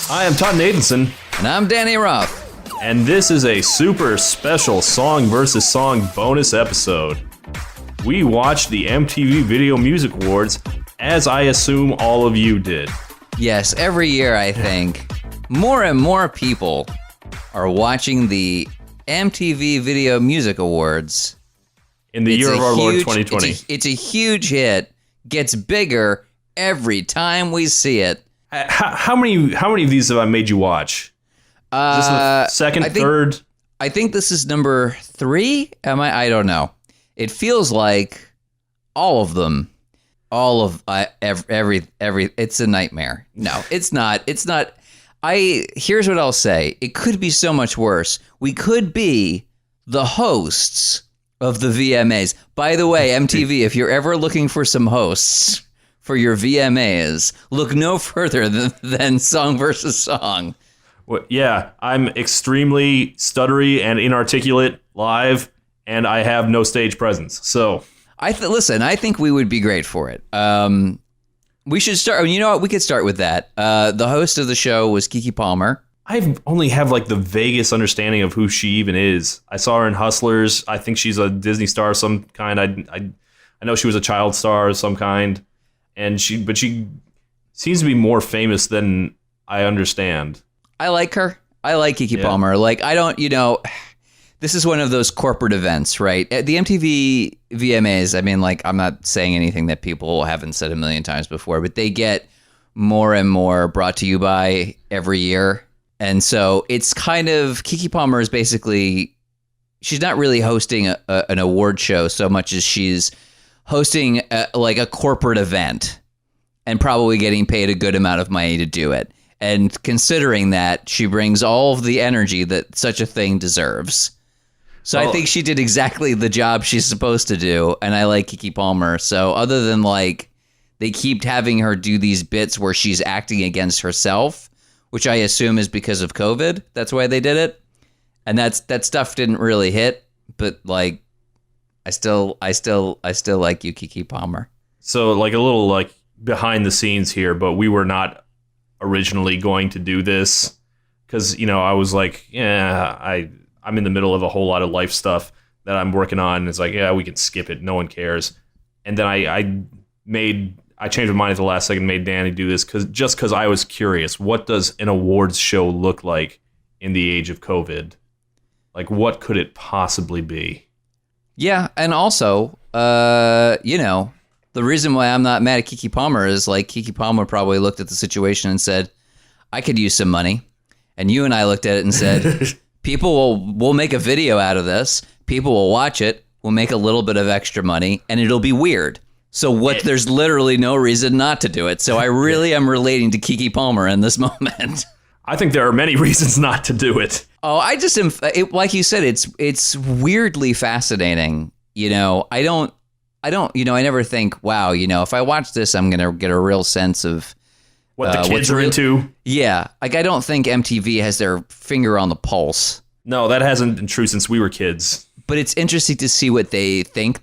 I am Todd and And I'm Danny Roth. And this is a super special Song vs. Song bonus episode. We watched the MTV Video Music Awards, as I assume all of you did. Yes, every year I think more and more people are watching the MTV Video Music Awards. In the year of our Lord 2020. It's a huge hit, gets bigger every time we see it. How many of these have I made you watch? Is this the second, third? I think this is number 3. I don't know. It feels like all of them. All of every. It's a nightmare. No, it's not. It's not. Here's what I'll say. It could be so much worse. We could be the hosts of the VMAs. By the way, MTV, if you're ever looking for some hosts for your VMAs, look no further than Song vs. Song. Well, yeah, I'm extremely stuttery and inarticulate live, and I have no stage presence. So, listen, I think we would be great for it. We should start. You know what? We could start with that. The host of the show was Keke Palmer. I only have like the vaguest understanding of who she even is. I saw her in Hustlers. I think she's a Disney star of some kind. I know she was a child star of some kind, but she seems to be more famous than I understand. I like her. I like Keke Palmer. Like, I don't, this is one of those corporate events, right? At the MTV VMAs, I mean, like, I'm not saying anything that people haven't said a million times before, but they get more and more brought to you by every year. And so it's kind of, Keke Palmer is basically, she's not really hosting an award show so much as she's hosting a corporate event and probably getting paid a good amount of money to do it. And considering that, she brings all of the energy that such a thing deserves. So I think she did exactly the job she's supposed to do, and I like Keke Palmer. So other than, like, they keep having her do these bits where she's acting against herself, which I assume is because of COVID. That's why they did it. And that stuff didn't really hit, but, like, I still like you, Keke Palmer. So, like, a little, like, behind the scenes here, but we were not originally going to do this because, I was like, I'm in the middle of a whole lot of life stuff that I'm working on. And it's like, yeah, we can skip it. No one cares. And then I changed my mind at the last second, made Danny do this because I was curious. What does an awards show look like in the age of COVID? Like, what could it possibly be? Yeah. And also, the reason why I'm not mad at Keke Palmer is, like, Keke Palmer probably looked at the situation and said, I could use some money. And you and I looked at it and said, we'll make a video out of this. People will watch it. We'll make a little bit of extra money and it'll be weird. So there's literally no reason not to do it. So I really am relating to Keke Palmer in this moment. I think there are many reasons not to do it. Oh, I just am, like you said, it's weirdly fascinating. I never think, wow, if I watch this, I'm going to get a real sense of what the kids are into. Yeah. Like, I don't think MTV has their finger on the pulse. No, that hasn't been true since we were kids. But it's interesting to see what they think.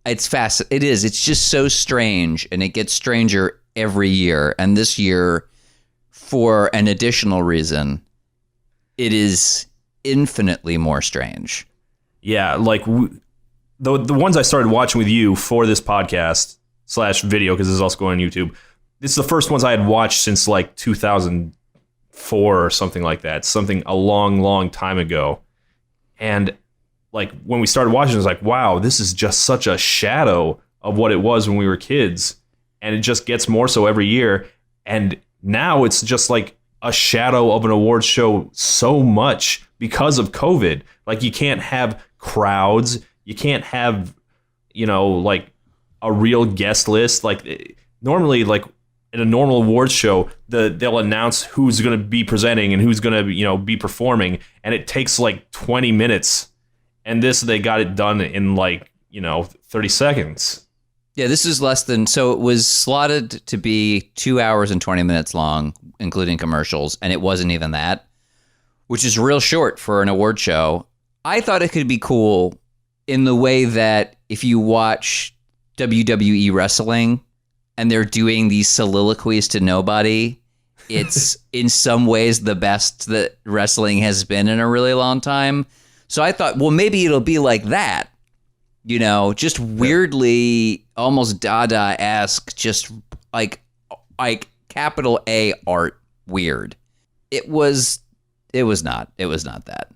It's fast. It is. It's just so strange, and it gets stranger every year. And this year, for an additional reason, it is infinitely more strange. Yeah, like the ones I started watching with you for this podcast / video, because this is also going on YouTube. This is the first ones I had watched since like 2004 or something like that. Something a long, long time ago. And like when we started watching, it was like, wow, this is just such a shadow of what it was when we were kids. And it just gets more so every year. And now it's just like a shadow of an awards show so much because of COVID. Like, you can't have crowds. You can't have, like a real guest list. Like, normally, like in a normal awards show, they'll announce who's going to be presenting and who's going to, be performing. And it takes like 20 minutes. And they got it done in like, 30 seconds. Yeah, this is less than, so it was slotted to be 2 hours and 20 minutes long, including commercials. And it wasn't even that, which is real short for an award show. I thought it could be cool in the way that if you watch WWE wrestling and they're doing these soliloquies to nobody It's in some ways the best that wrestling has been in a really long time. So I thought, well, maybe it'll be like that, just weirdly, almost Dada-esque, just like capital A art weird. It was not that.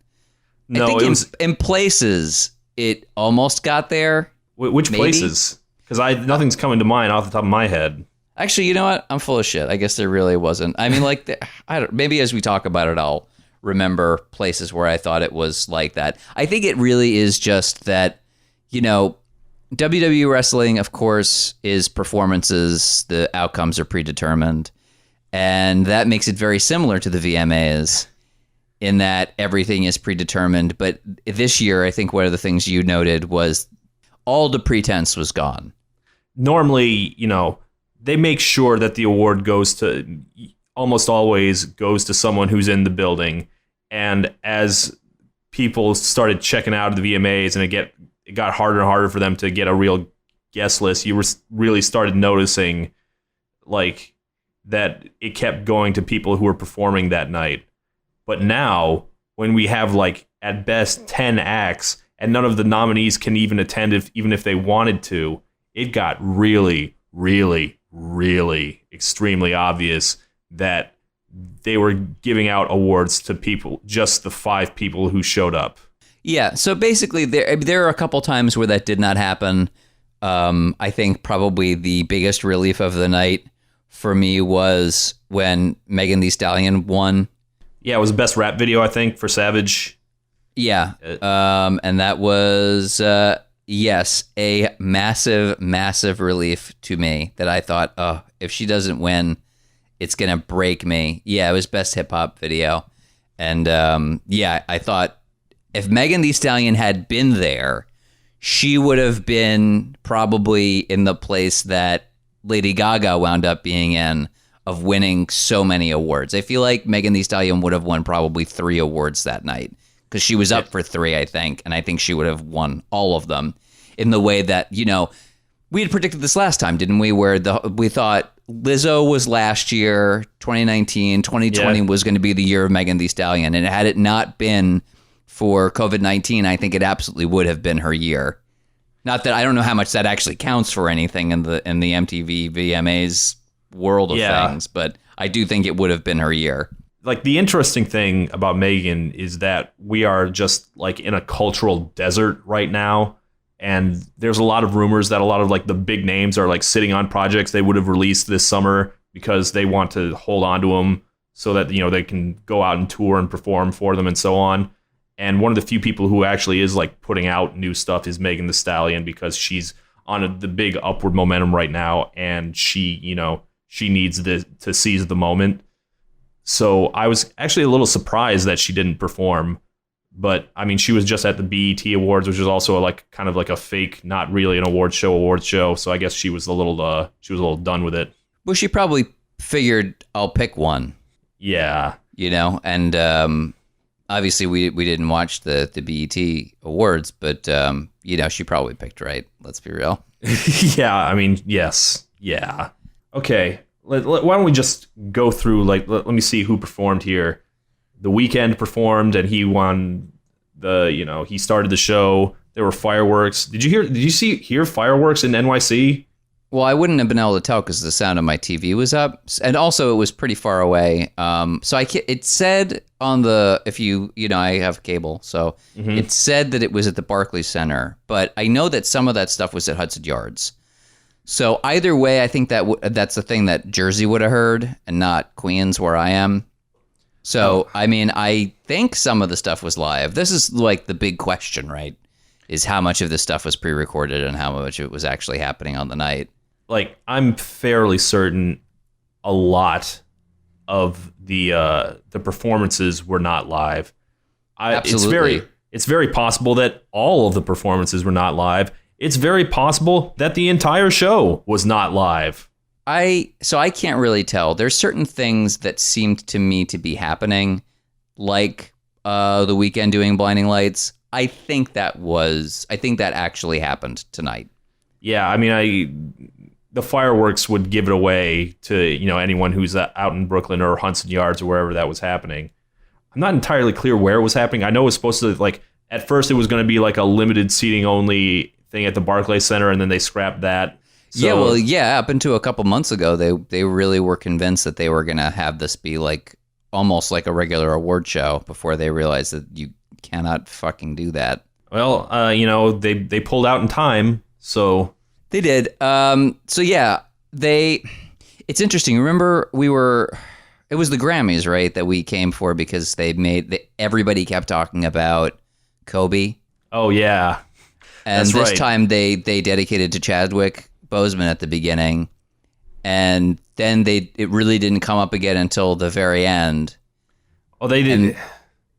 No, I think it was in places it almost got there. Which maybe. Places? Because nothing's coming to mind off the top of my head. Actually, you know what? I'm full of shit. I guess there really wasn't. I mean, maybe as we talk about it, I'll remember places where I thought it was like that. I think it really is just that, WWE wrestling, of course, is performances. The outcomes are predetermined. And that makes it very similar to the VMAs in that everything is predetermined. But this year, I think one of the things you noted was all the pretense was gone. Normally, they make sure that the award almost always goes to someone who's in the building. And as people started checking out of the VMAs and it got harder and harder for them to get a real guest list, you really started noticing like that it kept going to people who were performing that night. But now, when we have like at best 10 acts and none of the nominees can even attend even if they wanted to, it got really, really, really extremely obvious that they were giving out awards to people, just the 5 people who showed up. Yeah, so basically there are a couple times where that did not happen. I think probably the biggest relief of the night for me was when Megan Thee Stallion won. Yeah, it was the best rap video, I think, for Savage. Yeah, and that was, yes, a massive, massive relief to me that I thought, oh, if she doesn't win, it's going to break me. Yeah, it was best hip-hop video. And, I thought if Megan Thee Stallion had been there, she would have been probably in the place that Lady Gaga wound up being in, of winning so many awards. I feel like Megan Thee Stallion would have won probably 3 awards that night because she was up for 3, I think, and I think she would have won all of them in the way that, we had predicted this last time, didn't we, where we thought Lizzo was last year, 2019, 2020 was going to be the year of Megan Thee Stallion, and had it not been for COVID-19, I think it absolutely would have been her year. Not that I don't know how much that actually counts for anything in the MTV VMAs world of things, but I do think it would have been her year. Like, the interesting thing about Megan is that we are just like in a cultural desert right now, and there's a lot of rumors that a lot of like the big names are like sitting on projects they would have released this summer because they want to hold on to them so that they can go out and tour and perform for them and so on. And one of the few people who actually is like putting out new stuff is Megan Thee Stallion, because she's on the big upward momentum right now, and she needs to seize the moment. So I was actually a little surprised that she didn't perform, but I mean, she was just at the BET Awards, which is also like kind of like a fake, not really an awards show. So I guess she was a little done with it. Well, she probably figured I'll pick one. Yeah, and obviously we didn't watch the BET Awards, but she probably picked right. Let's be real. Yeah, I mean, yes, yeah. Okay. Why don't we just go through, like, let me see who performed here. The Weeknd performed, and he won he started the show. There were fireworks. Did you hear fireworks in NYC? Well, I wouldn't have been able to tell because the sound of my TV was up, and also it was pretty far away. So it said on if I have cable, so It said that it was at the Barclays Center, but I know that some of that stuff was at Hudson Yards. So either way, I think that's the thing that Jersey would have heard, and not Queens, where I am. So, I mean, I think some of the stuff was live. This is like the big question, right? Is how much of this stuff was pre-recorded and how much of it was actually happening on the night. Like, I'm fairly certain a lot of the performances were not live. Absolutely. It's very possible that all of the performances were not live. It's very possible that the entire show was not live. So I can't really tell. There's certain things that seemed to me to be happening, like the Weeknd doing Blinding Lights. I think that actually happened tonight. Yeah, I mean, the fireworks would give it away to, anyone who's out in Brooklyn or Hudson Yards or wherever that was happening. I'm not entirely clear where it was happening. I know it was supposed to, like, at first it was going to be like a limited seating only thing at the Barclays Center, and then they scrapped that. So, up until a couple months ago, they really were convinced that they were going to have this be like almost like a regular award show before they realized that you cannot fucking do that. Well, they pulled out in time, so... They did. It's interesting. Remember, it was the Grammys, right, that we came for because everybody kept talking about Kobe. Oh, yeah. And this time they dedicated to Chadwick Boseman at the beginning. And then it really didn't come up again until the very end. Oh, they didn't.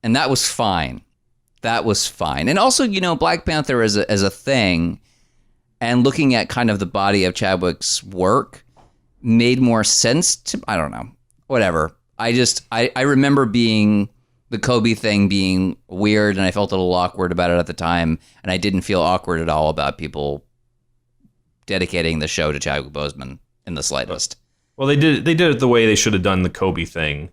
And that was fine. That was fine. And also, Black Panther as a thing, and looking at kind of the body of Chadwick's work made more sense to, I don't know, whatever. I remember the Kobe thing being weird, and I felt a little awkward about it at the time, and I didn't feel awkward at all about people dedicating the show to Chadwick Boseman in the slightest. Well, they did it the way they should have done the Kobe thing.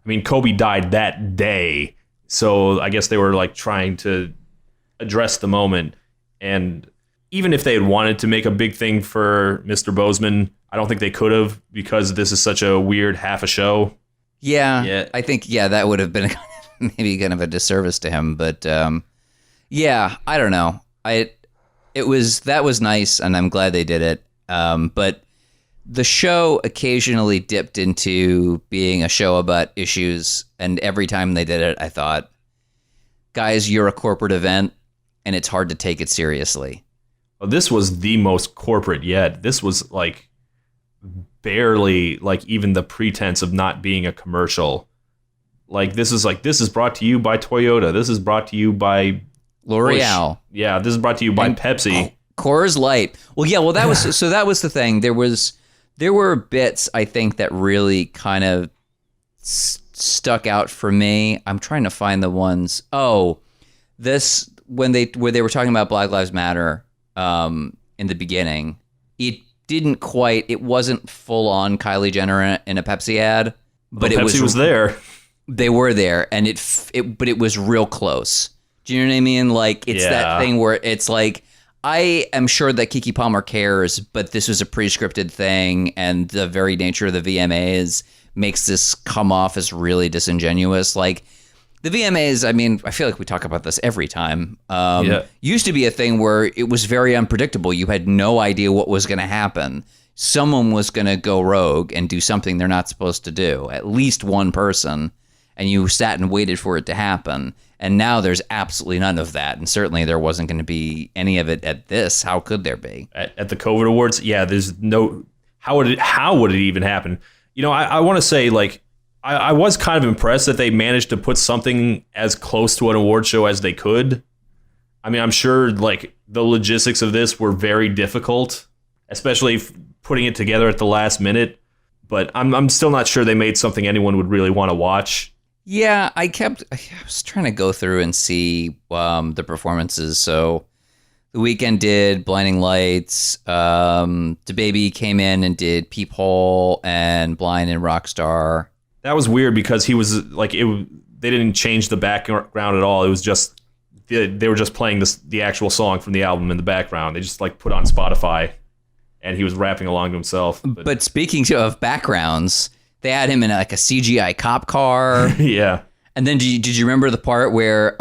I mean, Kobe died that day, so I guess they were like trying to address the moment. And even if they had wanted to make a big thing for Mr. Boseman, I don't think they could have, because this is such a weird half a show. Yeah. I think that would have been maybe kind of a disservice to him. But I don't know. That was nice, and I'm glad they did it. But the show occasionally dipped into being a show about issues, and every time they did it, I thought, guys, you're a corporate event, and it's hard to take it seriously. Well, this was the most corporate yet. This was like barely like even the pretense of not being a commercial. This is brought to you by Toyota. This is brought to you by L'Oreal. Yeah, this is brought to you by Pepsi. Coors Light. Well, that was so that was the thing. There were bits, I think, that really kind of stuck out for me. I'm trying to find the ones. Oh, where they were talking about Black Lives Matter in the beginning. It wasn't full on Kylie Jenner in a Pepsi ad, but Pepsi was there. They were there, and but it was real close. Do you know what I mean? Like, it's that thing where it's like, I am sure that Keke Palmer cares, but this was a pre-scripted thing, and the very nature of the VMAs makes this come off as really disingenuous. Like, the VMAs, I mean, I feel like we talk about this every time. Used to be a thing where it was very unpredictable. You had no idea what was going to happen. Someone was going to go rogue and do something they're not supposed to do. At least one person. And you sat and waited for it to happen. And now there's absolutely none of that. And certainly there wasn't going to be any of it at this. How could there be? At the COVID Awards? Yeah, there's no... How would it even happen? I want to say, like, I was kind of impressed that they managed to put something as close to an award show as they could. I mean, I'm sure, like, the logistics of this were very difficult, especially putting it together at the last minute. But I'm still not sure they made something anyone would really want to watch. Yeah, I was trying to go through and see the performances. So The Weeknd did Blinding Lights. DaBaby came in and did Peephole and Blind and Rockstar. That was weird because he was like, they didn't change the background at all. It was just, they were just playing the actual song from the album in the background. They just like put on Spotify, and he was rapping along to himself. But speaking of backgrounds, they had him in like a CGI cop car. Yeah. And then did you remember the part where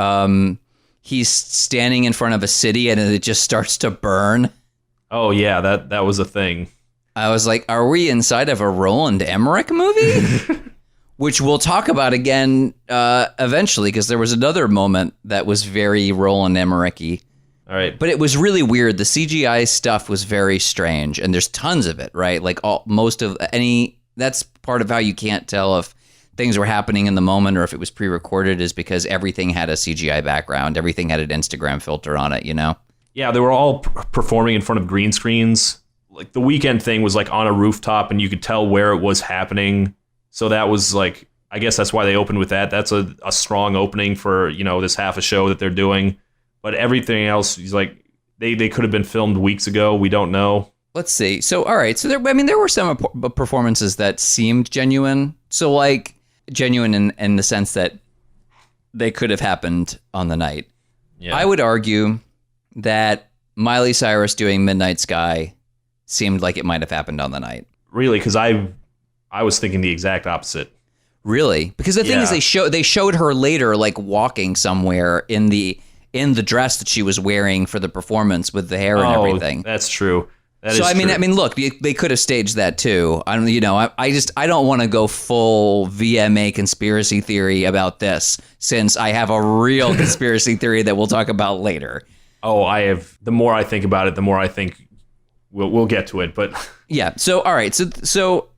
he's standing in front of a city and it just starts to burn? Oh yeah, that was a thing. I was like, are we inside of a Roland Emmerich movie? Which we'll talk about again eventually, because there was another moment that was very Roland Emmerich-y. All right. But it was really weird. The CGI stuff was very strange, and there's tons of it, right? Like that's part of how you can't tell if things were happening in the moment or if it was pre-recorded, is because everything had a CGI background. Everything had an Instagram filter on it, Yeah, they were all performing in front of green screens. Like the Weeknd thing was like on a rooftop, and you could tell where it was happening. So that was like, I guess that's why they opened with that. That's a strong opening for, this half a show that they're doing. But everything else is like, they could have been filmed weeks ago. We don't know. let's see. So, all right. So there were some performances that seemed genuine. So like genuine in the sense that they could have happened on the night. Yeah. I would argue that Miley Cyrus doing Midnight Sky seemed like it might have happened on the night. Really? Because I was thinking the exact opposite. Really? Because the thing is, they showed her later, like walking somewhere in the dress that she was wearing for the performance with the hair and everything. That's true. I mean, look, they could have staged that too. I don't want to go full VMA conspiracy theory about this, since I have a real conspiracy theory that we'll talk about later. Oh, I have. The more I think about it, the more I think we'll get to it. But yeah. So all right. So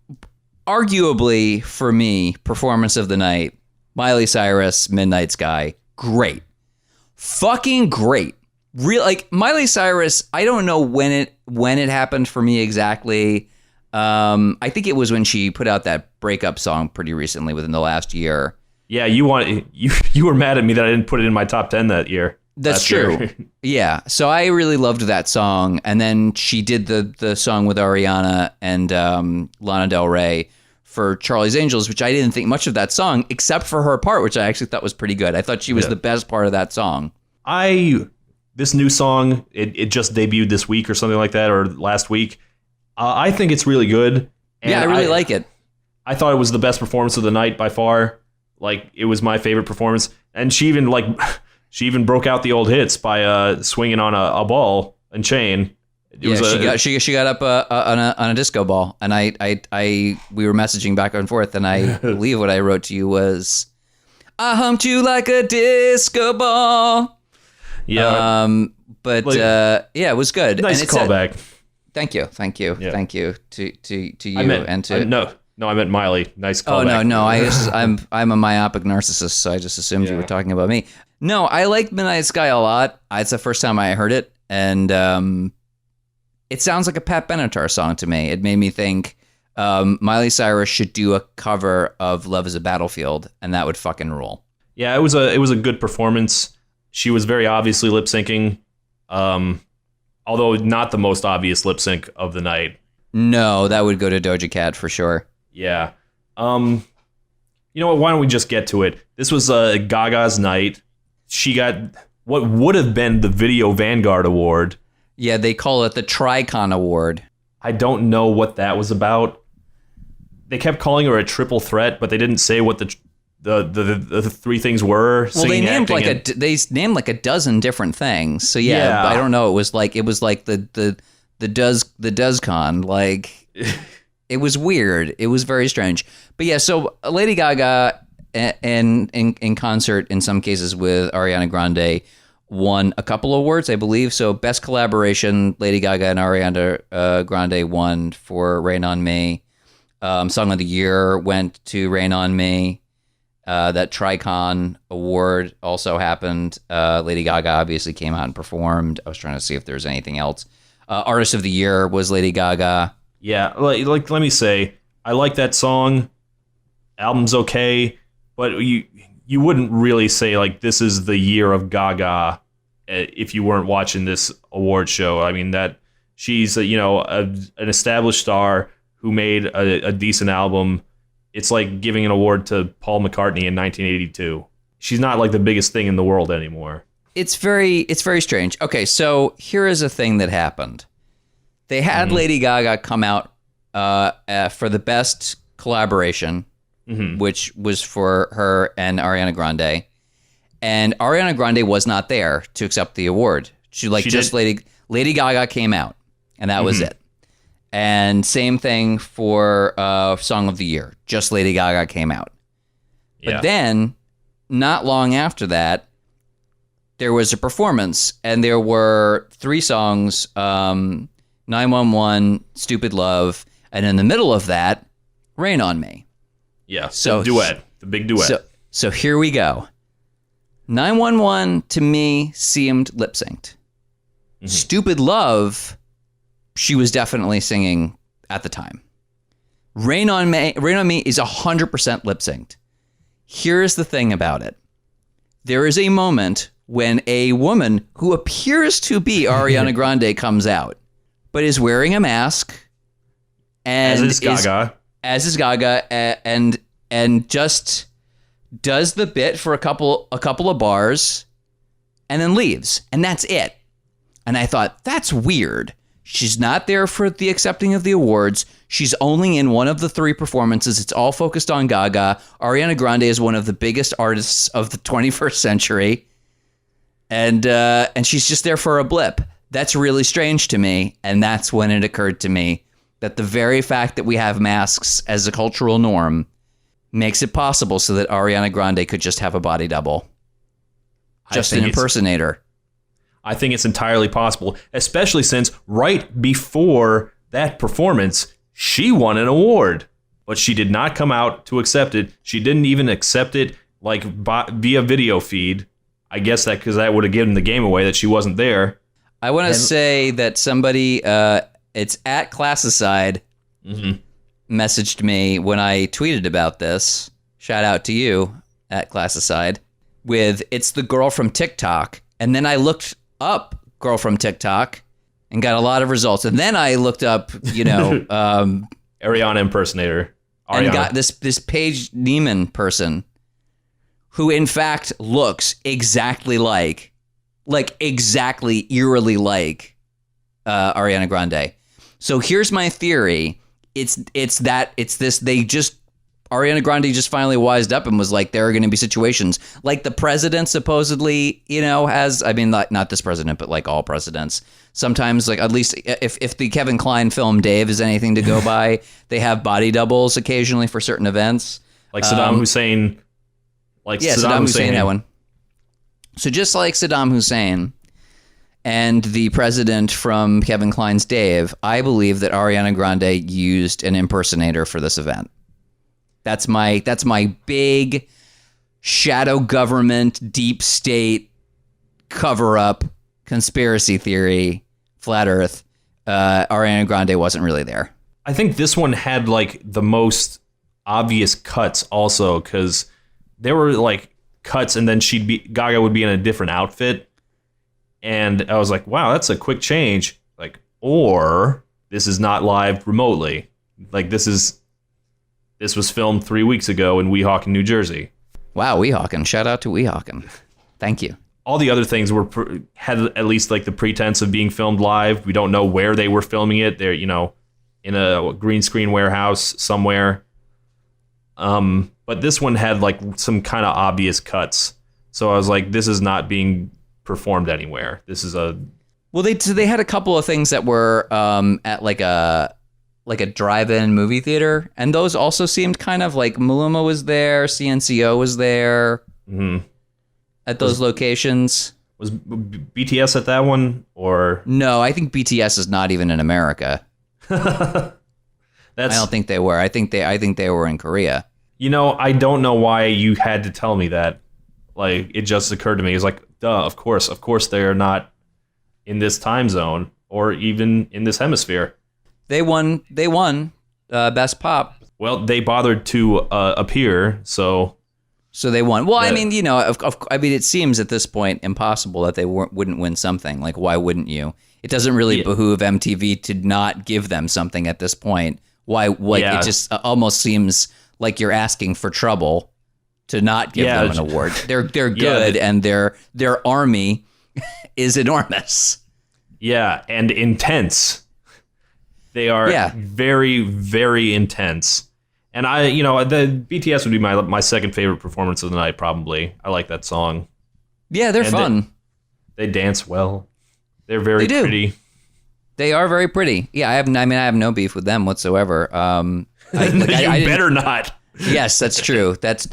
arguably for me, performance of the night, Miley Cyrus, Midnight Sky, great, fucking great. Real, like Miley Cyrus, I don't know when it happened for me exactly. I think it was when she put out that breakup song pretty recently, within the last year. Yeah, you were mad at me that I didn't put it in my top 10 that year. That's true. Yeah, so I really loved that song, and then she did the song with Ariana and Lana Del Rey for Charlie's Angels, which I didn't think much of that song except for her part, which I actually thought was pretty good. I thought she was the best part of that song. This new song, it just debuted this week or something like that, or last week. I think it's really good. And I really like it. I thought it was the best performance of the night by far. Like, it was my favorite performance. And she even broke out the old hits by swinging on a ball and chain. She got up on a disco ball, and we were messaging back and forth, and I believe what I wrote to you was, "I humped you like a disco ball." Yeah, it was good. Nice callback. Thank you yeah. Thank you to you and to I meant Miley. Nice callback. Oh no, I'm a myopic narcissist, so I just assumed you were talking about me. No, I like Midnight Sky a lot. It's the first time I heard it, and it sounds like a Pat Benatar song to me. It made me think Miley Cyrus should do a cover of "Love Is a Battlefield," and that would fucking rule. Yeah, it was a good performance. She was very obviously lip syncing, although not the most obvious lip sync of the night. No, that would go to Doja Cat for sure. Yeah. You know what? Why don't we just get to it? This was Gaga's night. She got what would have been the Video Vanguard Award. Yeah, they call it the Tricon Award. I don't know what that was about. They kept calling her a triple threat, but they didn't say what the three things were. Well, they named like a dozen different things. So yeah. I don't know. It was like the DoesCon. Like it was weird. It was very strange. But yeah, so Lady Gaga in concert in some cases with Ariana Grande won a couple awards, I believe. So best collaboration, Lady Gaga and Ariana Grande won for Rain on Me. Song of the Year went to Rain on Me. That Tricon Award also happened. Lady Gaga obviously came out and performed. I was trying to see if there's anything else. Artist of the Year was Lady Gaga. Yeah, like let me say, I like that song. Album's okay, but you wouldn't really say like this is the year of Gaga if you weren't watching this award show. I mean that she's an established star who made a decent album. It's like giving an award to Paul McCartney in 1982. She's not like the biggest thing in the world anymore. It's very strange. Okay, so here is a thing that happened. They had Lady Gaga come out for the best collaboration, which was for her and Ariana Grande. And Ariana Grande was not there to accept the award. Lady Gaga came out, and that was it. And same thing for Song of the Year. Just Lady Gaga came out. But then, not long after that, there was a performance, and there were three songs, 911, Stupid Love, and in the middle of that, Rain on Me. Yeah, so the big duet. So here we go. 911, to me, seemed lip-synced. Stupid Love, she was definitely singing at the time. Rain on Me is 100% lip-synced. Here's the thing about it. There is a moment when a woman who appears to be Ariana Grande comes out, but is wearing a mask. And as is Gaga. And just does the bit for a couple of bars and then leaves. And that's it. And I thought, that's weird. She's not there for the accepting of the awards. She's only in one of the 3 performances. It's all focused on Gaga. Ariana Grande is one of the biggest artists of the 21st century. And she's just there for a blip. That's really strange to me. And that's when it occurred to me that the very fact that we have masks as a cultural norm makes it possible so that Ariana Grande could just have a body double. Just an impersonator. I think it's entirely possible, especially since right before that performance, she won an award, but she did not come out to accept it. She didn't even accept it like via video feed. I guess that because that would have given the game away that she wasn't there. I want to say that somebody, it's at Classicide, messaged me when I tweeted about this. Shout out to you at Classicide with it's the girl from TikTok. And then I looked up girl from TikTok and got a lot of results. And then I looked up, Ariana impersonator. And got this Paige Neiman person who in fact looks exactly exactly eerily like Ariana Grande. So here's my theory. Ariana Grande just finally wised up and was like, there are going to be situations like the president supposedly, has, I mean, not this president, but like all presidents. Sometimes, like, at least if the Kevin Kline film Dave is anything to go by, they have body doubles occasionally for certain events. Like Saddam Hussein. Saddam Hussein had one. So just like Saddam Hussein and the president from Kevin Kline's Dave, I believe that Ariana Grande used an impersonator for this event. That's my big shadow government, deep state cover-up conspiracy theory, flat Earth. Ariana Grande wasn't really there. I think this one had like the most obvious cuts also because there were like cuts and then Gaga would be in a different outfit. And I was like, wow, that's a quick change. Like, or this is not live remotely. Like this was filmed 3 weeks ago in Weehawken, New Jersey. Wow, Weehawken. Shout out to Weehawken. Thank you. All the other things had at least like the pretense of being filmed live. We don't know where they were filming it. They're, in a green screen warehouse somewhere. But this one had like some kind of obvious cuts. So I was like, this is not being performed anywhere. This is Well, they had a couple of things that were at like a drive-in movie theater, and those also seemed kind of like Maluma was there, CNCO was there at those locations. Was BTS at that one, or no? I think BTS is not even in America. I don't think they were. I think they were in Korea. I don't know why you had to tell me that. Like, it just occurred to me. It's like, duh, of course they're not in this time zone or even in this hemisphere. They won Best Pop. Well, they bothered to appear, so they won. Well, I mean, it seems at this point impossible that they wouldn't win something. Like, why wouldn't you? It doesn't really behoove MTV to not give them something at this point. Why? It just almost seems like you're asking for trouble to not give them an award. They're good, and their army is enormous. Yeah, and intense. They are very, very intense. And the BTS would be my second favorite performance of the night, probably. I like that song. Yeah, they're fun. They dance well. They're very pretty. They are very pretty. Yeah, I have no beef with them whatsoever. You better not. Yes, that's true. That's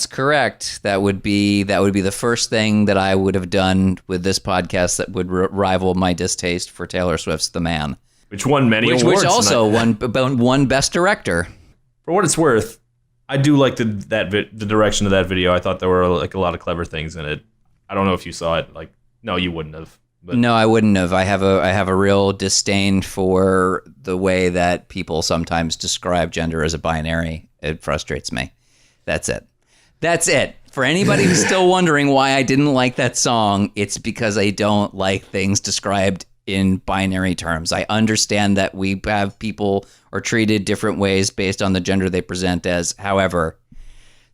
correct. That would be the first thing that I would have done with this podcast that would rival my distaste for Taylor Swift's The Man, which won many awards. Which also won Best Director. For what it's worth, I do like the direction of that video. I thought there were like a lot of clever things in it. I don't know if you saw it. Like, no, you wouldn't have. But. No, I wouldn't have. I have a real disdain for the way that people sometimes describe gender as a binary. It frustrates me. That's it. For anybody who's still wondering why I didn't like that song, it's because I don't like things described in binary terms. I understand that we have people are treated different ways based on the gender they present as. However,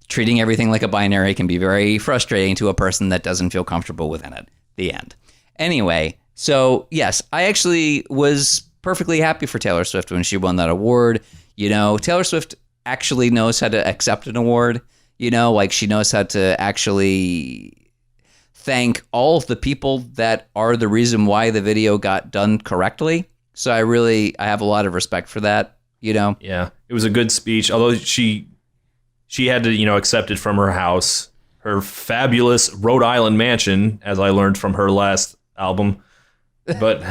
treating everything like a binary can be very frustrating to a person that doesn't feel comfortable within it. The end. Anyway, so yes, I actually was perfectly happy for Taylor Swift when she won that award. You know, Taylor Swift actually knows how to accept an award. You know, like she knows how to actually thank all of the people that are the reason why the video got done correctly. So I have a lot of respect for that, you know? Yeah, it was a good speech, although she had to, you know, accept it from her house, her fabulous Rhode Island mansion, as I learned from her last album. But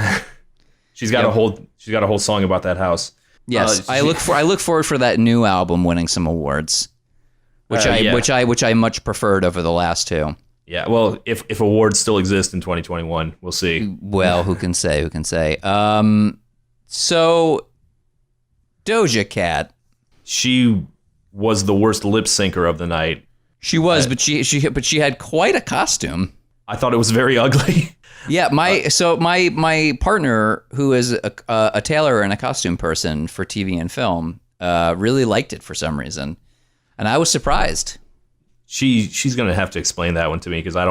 she's got a whole song about that house. Yes, I look forward for that new album winning some awards, which I much preferred over the last two. Yeah, well, if awards still exist in 2021, we'll see. Well, who can say? So Doja Cat, she was the worst lip syncer of the night. She was, but she had quite a costume. I thought it was very ugly. Yeah, my partner, who is a tailor and a costume person for TV and film, really liked it for some reason, and I was surprised. She's gonna have to explain that one to me because I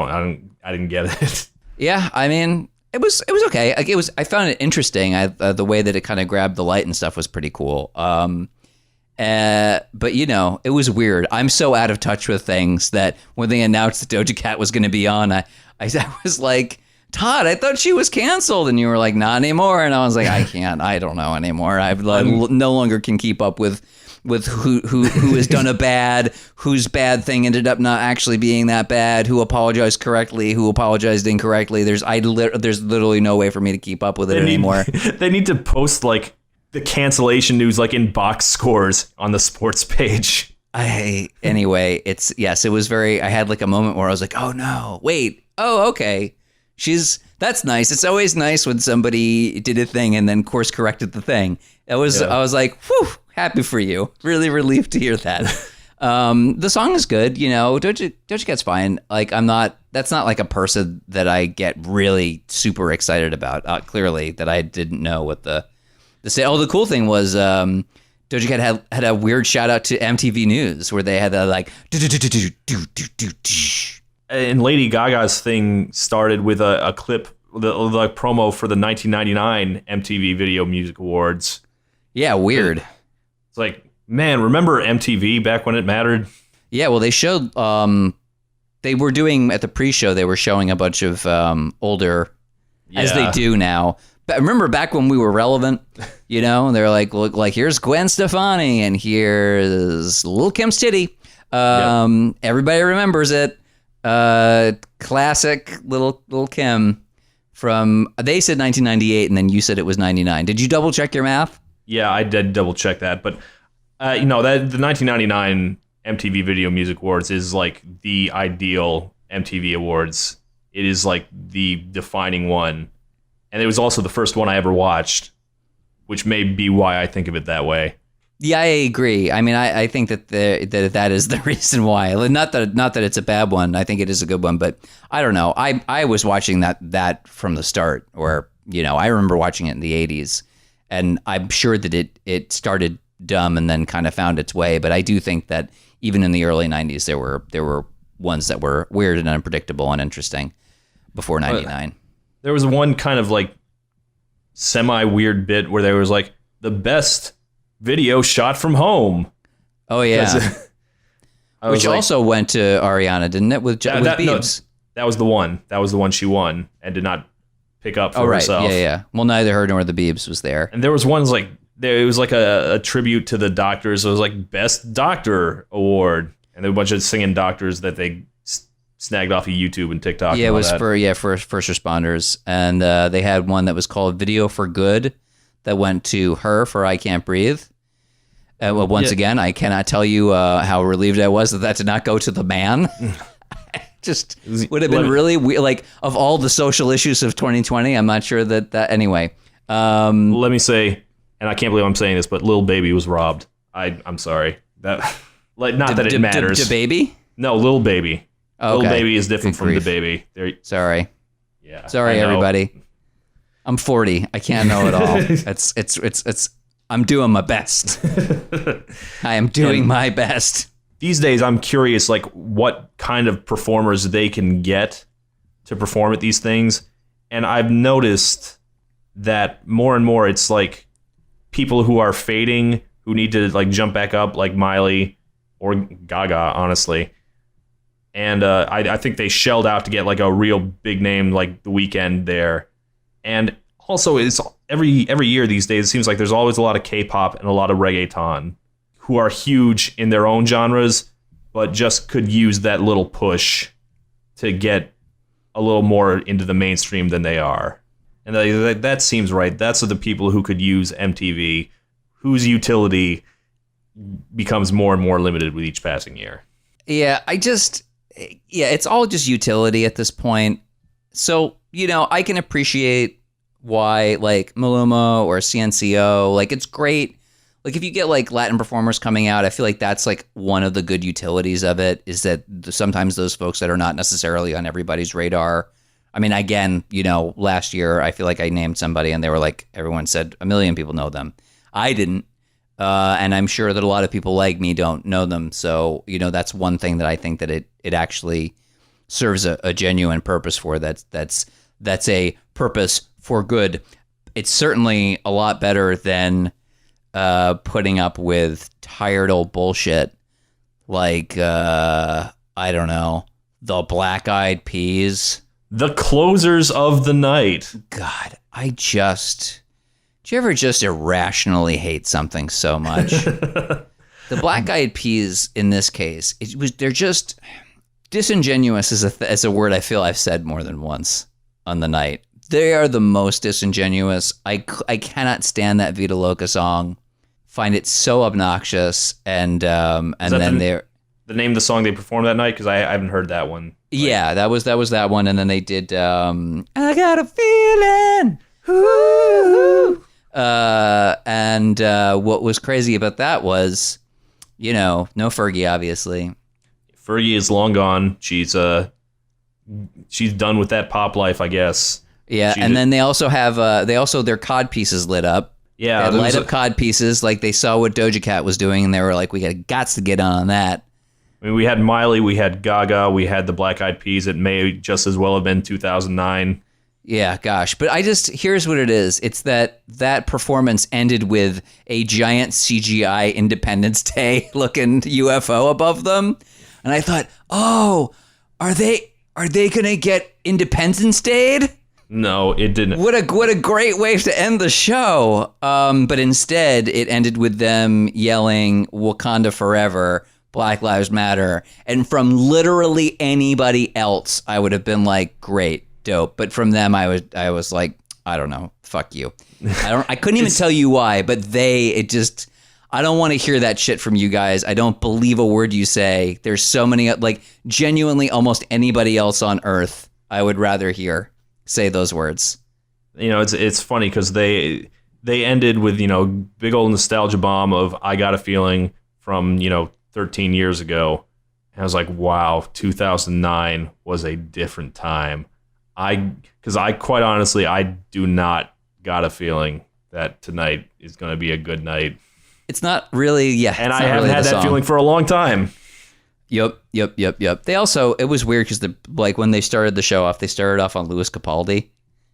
didn't get it. Yeah, I mean, it was okay. Like I found it interesting. The way that it kind of grabbed the light and stuff was pretty cool. But you know, it was weird. I'm so out of touch with things that when they announced that Doja Cat was going to be on, I was like, Todd, I thought she was canceled, and you were like, not anymore. And I was like, I don't know anymore. I no longer can keep up with who has done whose bad thing ended up not actually being that bad, who apologized correctly, who apologized incorrectly. There's literally no way for me to keep up with it anymore. They need to post like the cancellation news like in box scores on the sports page. Anyway, it was very, I had like a moment where I was like, oh no, wait, oh okay. That's nice. It's always nice when somebody did a thing and then course corrected the thing. I was like, whew, happy for you. Really relieved to hear that. The song is good, you know. Doja Cat's fine. Like that's not like a person that I get really super excited about. Clearly that I didn't know what the say. Oh, the cool thing was Doja Cat had a weird shout out to MTV News where they had that like and Lady Gaga's thing started with a clip, the promo for the 1999 MTV Video Music Awards. Yeah, weird. It's like, man, remember MTV back when it mattered? Yeah, well, they showed, they were doing, at the pre-show, they were showing a bunch of older, as they do now. But remember back when we were relevant, you know? They're like, look, like, here's Gwen Stefani, and here's Lil' Kim's titty. Everybody remembers it. Classic Lil' Kim from, they said 1998, and then you said it was 99. Did you double check your math? Yeah, I did double check that, but you know that the 1999 MTV Video Music Awards is like the ideal MTV Awards. It is like the defining one, and it was also the first one I ever watched, which may be why I think of it that way. Yeah, I agree. I mean, I think that that is the reason why. Not that it's a bad one. I think it is a good one, but I don't know. I was watching that from the start, or you know, I remember watching it in the 80s. And I'm sure that it started dumb and then kind of found its way. But I do think that even in the early 90s, there were ones that were weird and unpredictable and interesting before 99. There was one kind of like semi-weird bit where there was like the best video shot from home. Oh, yeah. Which also went to Ariana, didn't it? With Biebs. No, that was the one. That was the one she won and did not pick up for herself. Yeah. Well, neither her nor the Biebs was there. And there was ones like it was like a tribute to the doctors. It was like Best Doctor Award, and there were a bunch of singing doctors that they snagged off of YouTube and TikTok. Yeah, it was for first responders, and they had one that was called Video for Good that went to her for I Can't Breathe. Once again, I cannot tell you how relieved I was that did not go to the man. Just would have been really weird. Like, of all the social issues of 2020, I'm not sure that anyway. Let me say, and I can't believe I'm saying this, but Lil Baby was robbed. I'm sorry. That like not that it matters. DaBaby? No, Lil Baby. Okay. Lil Baby is different Good from grief. the Baby. Sorry. Yeah. Sorry, everybody. I'm 40. I can't know it all. It's. I'm doing my best. I am doing my best. These days, I'm curious, like, what kind of performers they can get to perform at these things. And I've noticed that more and more, it's like people who are fading, who need to like jump back up, like Miley or Gaga, honestly. And I think they shelled out to get like a real big name like The Weeknd there. And also, it's every year these days, it seems like there's always a lot of K-pop and a lot of reggaeton who are huge in their own genres, but just could use that little push to get a little more into the mainstream than they are. And that seems right. That's the people who could use MTV, whose utility becomes more and more limited with each passing year. Yeah, it's all just utility at this point. So, I can appreciate why like Maluma or CNCO, like it's great. Like if you get like Latin performers coming out, I feel like that's like one of the good utilities of it is that sometimes those folks that are not necessarily on everybody's radar. I mean, again, last year I feel like I named somebody and they were like, everyone said 1 million people know them. I didn't. And I'm sure that a lot of people like me don't know them. So, that's one thing that I think that it actually serves a genuine purpose for. That's a purpose for good. It's certainly a lot better than putting up with tired old bullshit like, I don't know, the Black Eyed Peas. The closers of the night. God, do you ever just irrationally hate something so much? The Black Eyed Peas, in this case, they're just disingenuous is a word I feel I've said more than once on the night. They are the most disingenuous. I cannot stand that Vida Loca song. Find it so obnoxious, and then they're the name of the song they performed that night, because I haven't heard that one. Yeah, that was that one, and then they did I Got a Feeling. Ooh. And what was crazy about that was, no Fergie, obviously. Fergie is long gone. She's done with that pop life, I guess. Yeah, and then they also have their cod pieces lit up. Yeah, they had light up cod pieces, like they saw what Doja Cat was doing, and they were like, we got to get on that. I mean, we had Miley, we had Gaga, we had the Black Eyed Peas. It may just as well have been 2009. Yeah, gosh. But here's what it is. It's that performance ended with a giant CGI Independence Day looking UFO above them. And I thought, oh, are they going to get Independence Day? No, it didn't. What a great way to end the show. But instead, it ended with them yelling Wakanda Forever, Black Lives Matter. And from literally anybody else, I would have been like, great, dope. But from them, I was like, I don't know, fuck you. I couldn't even tell you why, but I don't want to hear that shit from you guys. I don't believe a word you say. There's so many, like genuinely almost anybody else on earth I would rather hear say those words. It's funny because they ended with, big old nostalgia bomb of I Got a Feeling from, 13 years ago. And I was like, wow, 2009 was a different time. Because I quite honestly, I do not got a feeling that tonight is going to be a good night. It's not really, yeah. And I haven't had that feeling for a long time. Yep. They also, it was weird because when they started the show off, they started off on Louis Capaldi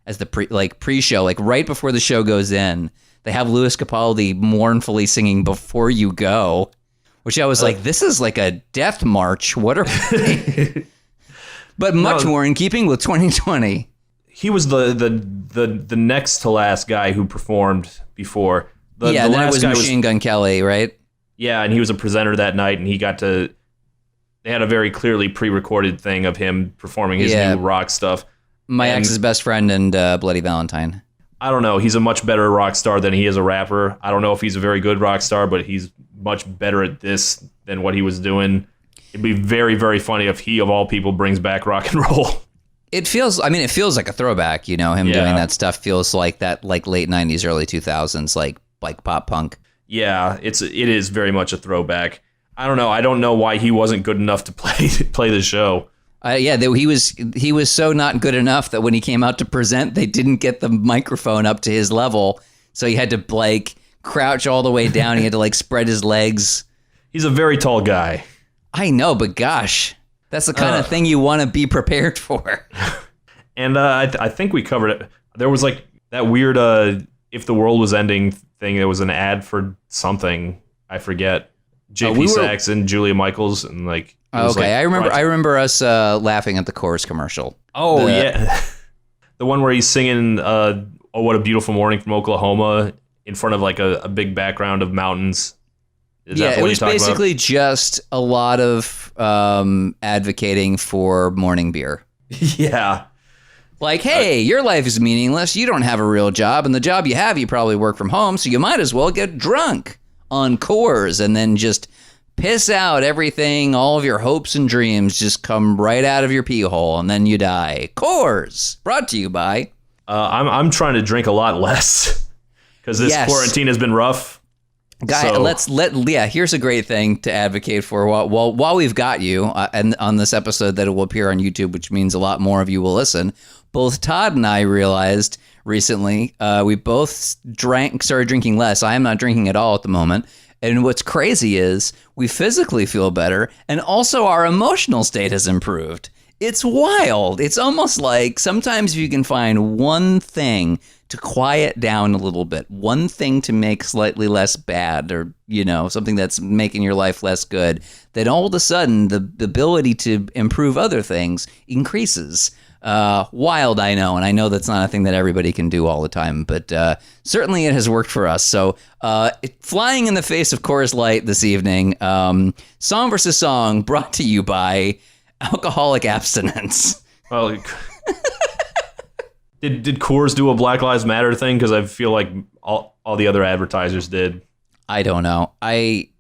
as the pre-show, like right before the show goes in. They have Louis Capaldi mournfully singing "Before You Go," which I was like, this is like a death march. What are we? But much more in keeping with 2020. He was the next to last guy who performed before. The then last it was guy Machine Gun Kelly, right? Yeah, and he was a presenter that night, and he got to. They had a very clearly pre-recorded thing of him performing his new rock stuff. My Ex's Best Friend and Bloody Valentine. I don't know. He's a much better rock star than he is a rapper. I don't know if he's a very good rock star, but he's much better at this than what he was doing. It'd be very, very funny if he, of all people, brings back rock and roll. It feels like a throwback, him doing that stuff feels like that, like late 90s, early 2000s, like pop punk. Yeah, it is very much a throwback. I don't know. I don't know why he wasn't good enough to play the show. He was so not good enough that when he came out to present, they didn't get the microphone up to his level, so he had to like crouch all the way down. He had to like spread his legs. He's a very tall guy. I know, but gosh, that's the kind of thing you want to be prepared for. And I think we covered it. There was like that weird "If the World Was Ending" thing. There was an ad for something. I forget. JP Sachs and Julia Michaels and like. Okay, I remember us laughing at the Coors commercial. Oh yeah, the one where he's singing "Oh What a Beautiful Morning" from Oklahoma in front of like a big background of mountains. It was basically just a lot of advocating for morning beer. Yeah. Like, hey, your life is meaningless. You don't have a real job, and the job you have, you probably work from home, so you might as well get drunk on Coors and then just piss out everything, all of your hopes and dreams just come right out of your pee hole, and then you die. Coors, brought to you by... I'm trying to drink a lot less because this quarantine has been rough. Guy, here's a great thing to advocate for while we've got you, and on this episode that it will appear on YouTube, which means a lot more of you will listen. Both Todd and I realized recently we both started drinking less. I am not drinking at all at the moment. And what's crazy is we physically feel better, and also our emotional state has improved. It's wild. It's almost like sometimes if you can find one thing to quiet down a little bit, one thing to make slightly less bad, or, you know, something that's making your life less good, then all of a sudden the ability to improve other things increases. Wild, I know, and I know that's not a thing that everybody can do all the time, but certainly it has worked for us. So flying in the face of Coors Light this evening, Song versus Song, brought to you by alcoholic abstinence. Well, did Coors do a Black Lives Matter thing? Because I feel like all the other advertisers did. I don't know.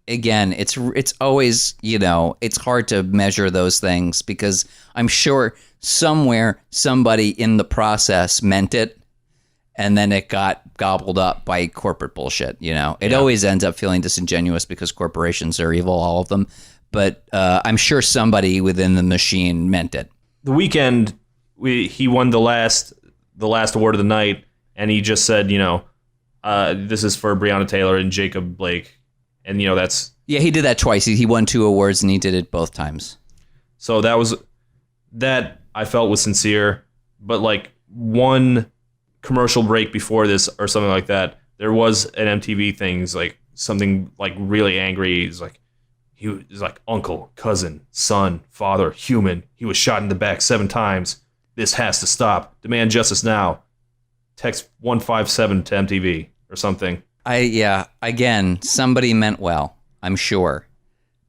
Again, it's always, you know, it's hard to measure those things because I'm sure somewhere somebody in the process meant it and then it got gobbled up by corporate bullshit, you know. It always ends up feeling disingenuous because corporations are evil, all of them. But I'm sure somebody within the machine meant it. The Weeknd, he won the last award of the night, and he just said, you know, this is for Breonna Taylor and Jacob Blake. And, you know, that's... Yeah, he did that twice. He won 2 awards, and he did it both times. So that I felt was sincere. But, like, one commercial break before this or something like that, there was an MTV thing, like, something, like, really angry. He's like, he was like, uncle, cousin, son, father, human. He was shot in the back 7 times. This has to stop. Demand justice now. Text 157 to MTV or something. Again, somebody meant well, I'm sure.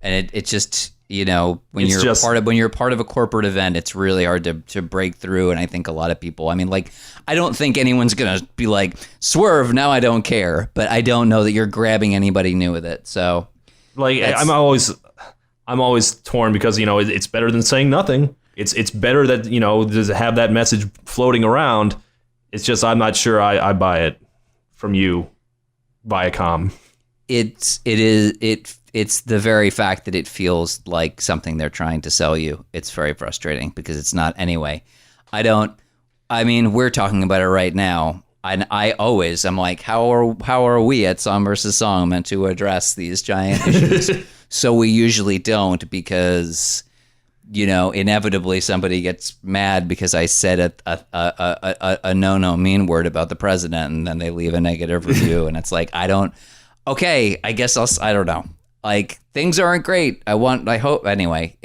And it just, you know, when you're part of a corporate event, it's really hard to break through. And I think a lot of people, I mean, like, I don't think anyone's going to be like, swerve, now I don't care. But I don't know that you're grabbing anybody new with it. So, like, I'm always torn because, you know, it's better than saying nothing. It's better that, you know, to have that message floating around. It's just I'm not sure I buy it from you, Viacom. It's the very fact that it feels like something they're trying to sell you. It's very frustrating because it's not anyway. I mean, we're talking about it right now. And I'm like, how are we at Song versus Song meant to address these giant issues? So we usually don't because, you know, inevitably somebody gets mad because I said a no mean word about the president, and then they leave a negative review, and it's like, I don't know. Like, things aren't great. I hope anyway.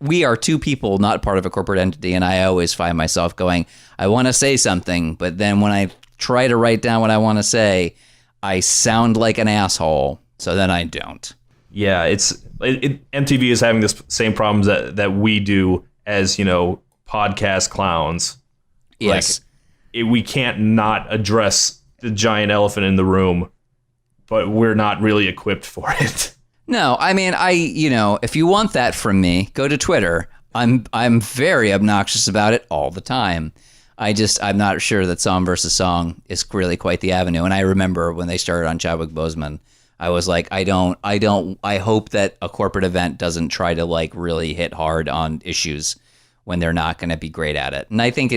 We are 2 people, not part of a corporate entity, and I always find myself going, I want to say something, but then when I try to write down what I want to say, I sound like an asshole, so then I don't. Yeah, MTV is having this same problems that we do as, you know, podcast clowns. Yes. Like, we can't not address the giant elephant in the room, but we're not really equipped for it. No, I mean, if you want that from me, go to Twitter. I'm very obnoxious about it all the time. I'm not sure that Song versus Song is really quite the avenue. And I remember when they started on Chadwick Boseman, I was like, I hope that a corporate event doesn't try to like really hit hard on issues when they're not going to be great at it. And I think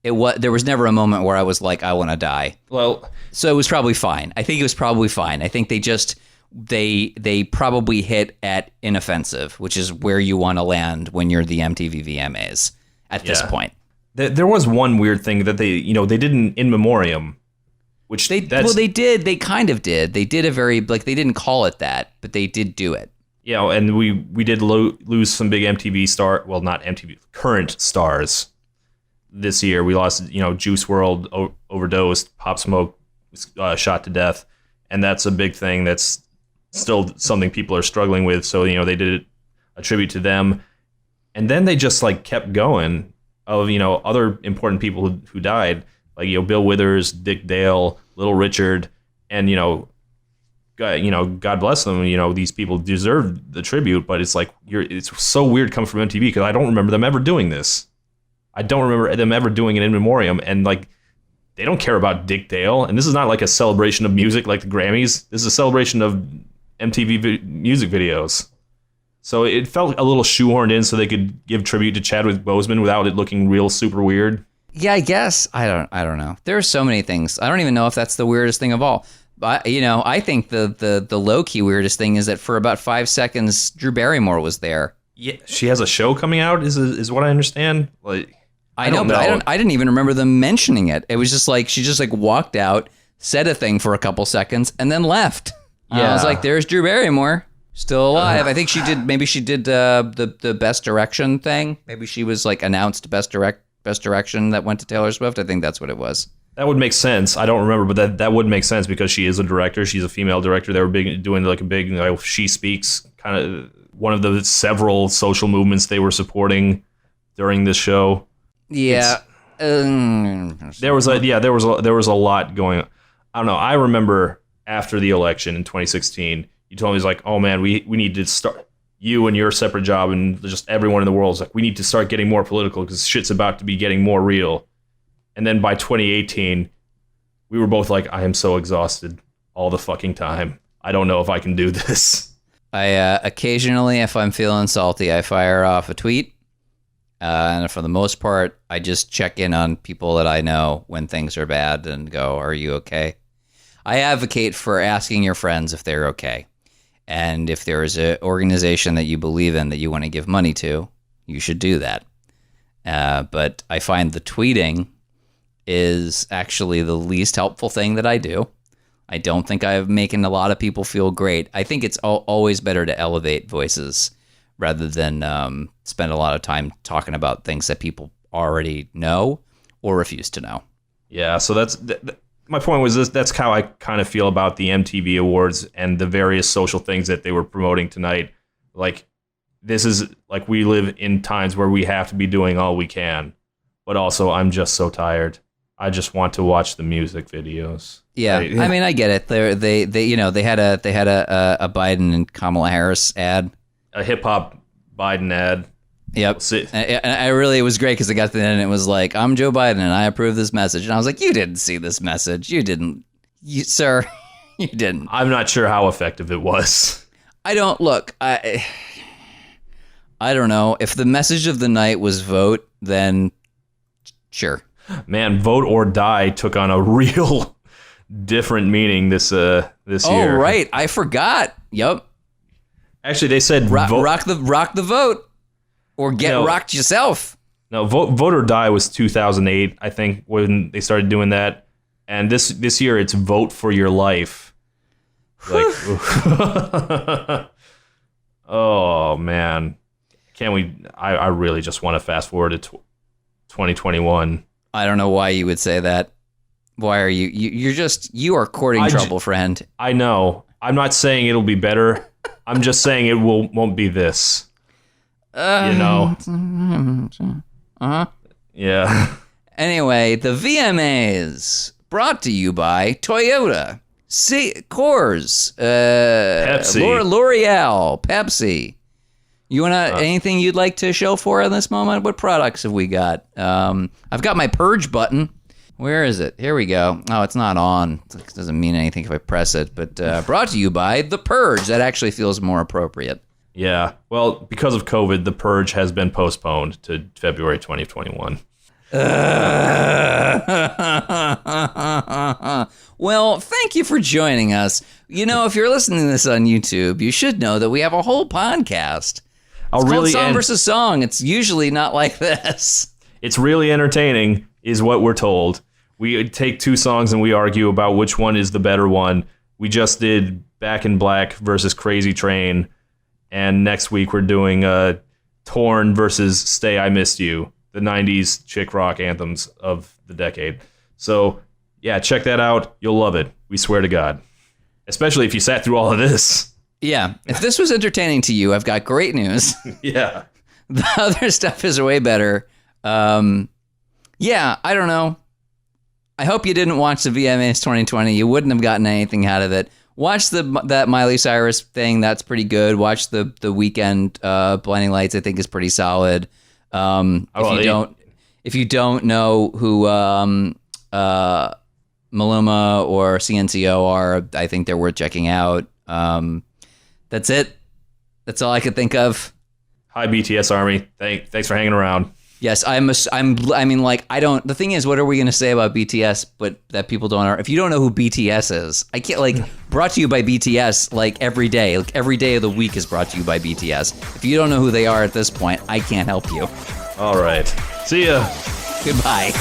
there was never a moment where I was like, I want to die. Well, so it was probably fine. I think it was probably fine. I think they probably hit at inoffensive, which is where you want to land when you're the MTV VMAs at this point. There was one weird thing that they did an in memoriam, which they did. They kind of did. They did a very they didn't call it that, but they did do it. Yeah, and we did lose some big MTV not MTV, current stars this year. We lost, Juice WRLD overdosed, Pop Smoke was shot to death, and that's a big thing. That's still something people are struggling with. So they did a tribute to them, and then they just like kept going of other important people who died, like Bill Withers, Dick Dale, Little Richard, and God bless them. These people deserve the tribute, but it's like it's so weird coming from MTV because I don't remember them ever doing this. I don't remember them ever doing an in memoriam, and like they don't care about Dick Dale. And this is not like a celebration of music like the Grammys. This is a celebration of MTV music videos. So it felt a little shoehorned in so they could give tribute to Chadwick Boseman without it looking real super weird. Yeah, I guess. I don't know. There are so many things. I don't even know if that's the weirdest thing of all. But I think the low key weirdest thing is that for about 5 seconds, Drew Barrymore was there. Yeah, she has a show coming out. Is what I understand. Like I know, but I didn't even remember them mentioning it. It was just like she just like walked out, said a thing for a couple seconds, and then left. Yeah, I was like, "There's Drew Barrymore, still alive." I think she did. Maybe she did the Best Direction thing. Maybe she was like announced Best Direction that went to Taylor Swift. I think that's what it was. That would make sense. I don't remember, but that would make sense because she is a director. She's a female director. They were doing like a big She Speaks, kind of one of the several social movements they were supporting during this show. Yeah, there was a lot going on. I don't know. I remember after the election in 2016, you told me, it's like, oh man, we need to start, you and your separate job and just everyone in the world is like, we need to start getting more political because shit's about to be getting more real. And then by 2018, we were both like, I am so exhausted all the fucking time. I don't know if I can do this. I occasionally, if I'm feeling salty, I fire off a tweet. And for the most part, I just check in on people that I know when things are bad and go, are you okay? I advocate for asking your friends if they're okay. And if there is an organization that you believe in that you want to give money to, you should do that. But I find the tweeting is actually the least helpful thing that I do. I don't think I'm making a lot of people feel great. I think it's always better to elevate voices rather than spend a lot of time talking about things that people already know or refuse to know. Yeah, so my point was that's how I kind of feel about the MTV Awards and the various social things that they were promoting tonight. Like, this is like we live in times where we have to be doing all we can, but also I'm just so tired. I just want to watch the music videos. Yeah, I mean, I get it. They had a Biden and Kamala Harris ad, a hip hop Biden ad. Yep. And it was great because it got to the end and it was like, I'm Joe Biden and I approve this message. And I was like, you didn't see this message. You didn't. Sir, you didn't. I'm not sure how effective it was. I don't know. If the message of the night was vote, then sure. Man, vote or die took on a real different meaning this year. Oh, right. I forgot. Yep. Actually, they said rock the vote. Or get rocked yourself. No, vote or die was 2008, I think, when they started doing that. And this year, it's vote for your life. Like, oh man, can't we? I really just want to fast forward to 2021. I don't know why you would say that. Why are you are courting trouble, friend? I know. I'm not saying it'll be better. I'm just saying it won't be this. Uh-huh. Yeah. Anyway, the VMAs brought to you by Toyota, Coors, Pepsi, L'Oreal, Pepsi. You anything you'd like to show for in this moment? What products have we got? I've got my purge button. Where is it? Here we go. Oh, it's not on. It doesn't mean anything if I press it. But brought to you by The Purge. That actually feels more appropriate. Yeah. Well, because of COVID, The Purge has been postponed to February 2021. Well, thank you for joining us. You know, if you're listening to this on YouTube, you should know that we have a whole podcast. It's called Song versus Song. It's usually not like this. It's really entertaining, is what we're told. We take two songs and we argue about which one is the better one. We just did Back in Black versus Crazy Train, and next week we're doing Torn versus Stay I Missed You, the 90s chick rock anthems of the decade. So, yeah, check that out. You'll love it. We swear to God. Especially if you sat through all of this. Yeah. If this was entertaining to you, I've got great news. Yeah. The other stuff is way better. Yeah, I don't know. I hope you didn't watch the VMAs 2020. You wouldn't have gotten anything out of it. Watch that Miley Cyrus thing. That's pretty good. Watch the Weeknd Blinding Lights. I think is pretty solid. If you don't know who Maluma or CNCO are, I think they're worth checking out. That's it. That's all I could think of. Hi, BTS Army. Thanks for hanging around. Yes, the thing is, what are we going to say about BTS, but that people don't know? If you don't know who BTS is, I can't, brought to you by BTS, every day. Every day of the week is brought to you by BTS. If you don't know who they are at this point, I can't help you. All right. See ya. Goodbye.